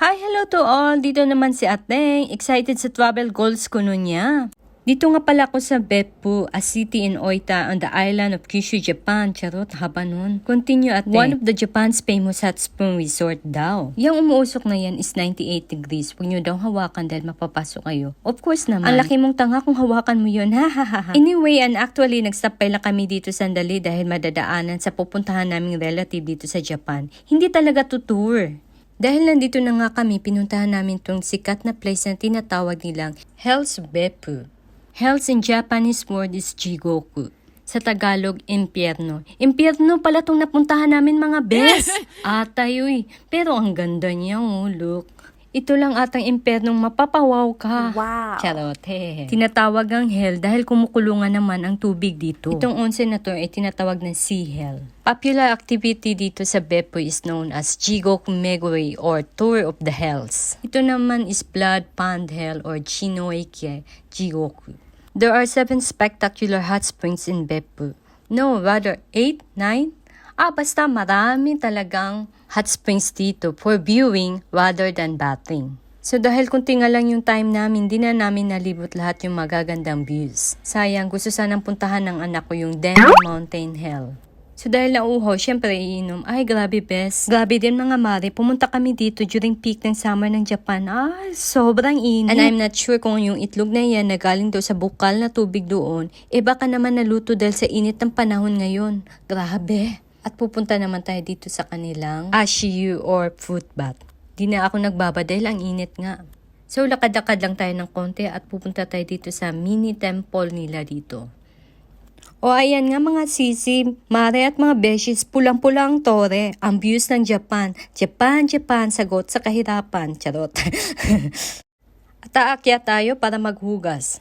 Hi, hello to all! Dito naman si Ateng. Excited sa travel goals ko nun niya. Dito nga pala ako sa Beppu, a city in Oita on the island of Kyushu, Japan. Charot, haba nun. Continue at one of the Japan's famous hot spring resort daw. Yung umuusok na yan is 98 degrees. Huwag nyo daw hawakan dahil mapapasok kayo. Of course naman. Ang laki mong tanga kung hawakan mo yun. Ha. Anyway, and actually, nag-stop lang kami dito sandali dahil madadaanan sa pupuntahan naming relative dito sa Japan. Hindi talaga to tour. Dahil nandito na nga kami, pinuntahan namin tong sikat na place na tinatawag nilang Hell's Beppu. Hell's in Japanese word is Jigoku. Sa Tagalog, impyerno. Impyerno pala tong napuntahan namin mga bes. Atayoy. Pero ang ganda niya, oh, look. Ito lang atang impyernong mapapawaw ka. Wow. Charote. Tinatawag ang hell dahil kumukulungan naman ang tubig dito. Itong onsen na to ay tinatawag na sea hell. Popular activity dito sa Beppu is known as Jigoku Meguri or Tour of the Hells. Ito naman is Blood Pond Hell or Chinoike Jigoku. There are 7 spectacular hot springs in Beppu. No, rather 8, 9? Basta marami talagang hot springs dito for viewing rather than bathing. So dahil kunti nga lang yung time namin, di na namin nalibot lahat yung magagandang views. Sayang, gusto sanang puntahan ng anak ko yung Denman Mountain Hell. So dahil nauho, syempre iinom. Ay, grabe bes. Grabe din mga mare. Pumunta kami dito during peak ng summer ng Japan. Sobrang init. And I'm not sure kung yung itlog na yan na galing daw sa bukal na tubig doon, baka naman naluto dahil sa init ng panahon ngayon. Grabe. At pupunta naman tayo dito sa kanilang Ashiyu or fruit bath. Di na ako nagbaba dahil ang init nga. So lakad-lakad lang tayo ng konti at pupunta tayo dito sa mini temple nila dito. O ayan nga mga sisi, mare at mga beshies, pulang-pula ang tore. Ang views ng Japan. Japan, sagot sa kahirapan. Charot. At aakyat tayo para maghugas.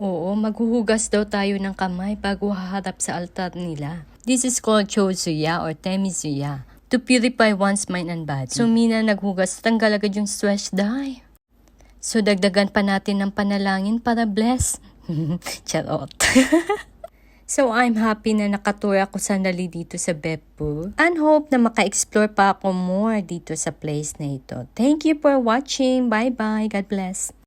Oo, maghuhugas daw tayo ng kamay bago haharap sa altar nila. This is called Chozuya or Temizuya, to purify one's mind and body. So mina naghugas, tanggal agad yung stress dye. So dagdagan pa natin ng panalangin para bless. Charot. So I'm happy na nakatour ako sandali dito sa Beppu and hope na maka-explore pa ako more dito sa place na ito. Thank you for watching. Bye-bye. God bless.